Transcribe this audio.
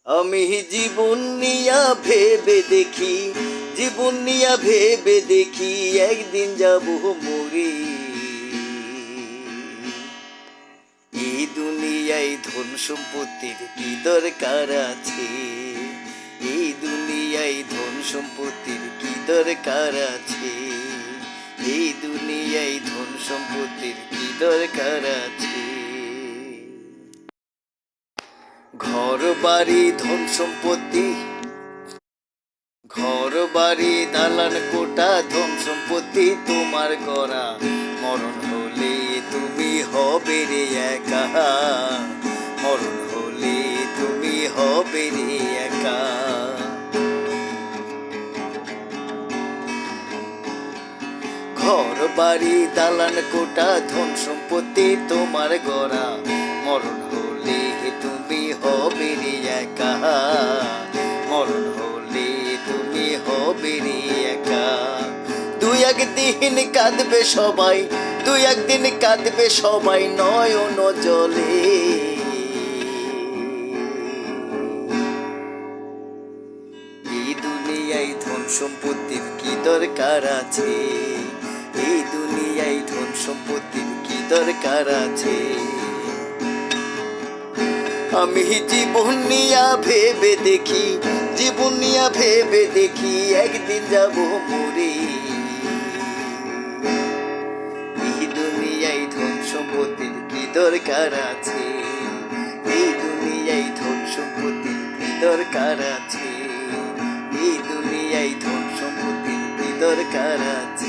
আমি জীবন নিয়া ভেবে দেখি, জীবন নিয়া ভেবে দেখি, একদিন যাব মরে। এই দুনিয়ায় ধন সম্পত্তির কি দরকার আছে? এই দুনিয়ায় ধন সম্পত্তির কি দরকার আছে? এই দুনিয়ায় ধন সম্পত্তির কি দরকার আছে? ঘর বাড়ি ধন সম্পত্তি, ঘর বাড়ি দালান কোটা ধন সম্পত্তি তোমার গড়া, মরণ হলে তুমি হবে রে একা, মরণ হলে তুমি হবে রে একা। ঘর বাড়ি দালান কোটা ধন সম্পত্তি তোমার গড়া, মরণ হলে তুমি হবে রে একা, মরণ হলে তুমি হবে রে একা। দুই একদিন কাঁদবে সবাই, দুই একদিন কাঁদবে সবাই নয়ন জলে। এই দুনিয়ায় ধন সম্পত্তির কি দরকার আছে? এই দুনিয়ায় ধন সম্পত্তির কি দরকার আছে? আমি জীবন নিয়া ভেবে দেখি, জীবন নিয়া ভেবে দেখি, একদিন যাব মরে। এই দুনিয়ায় ধন সম্পত্তির কি দরকার আছে? এই দুনিয়ায় ধন সম্পত্তির কি দরকার আছে? এই দুনিয়ায় ধন সম্পত্তির কি দরকার আছে?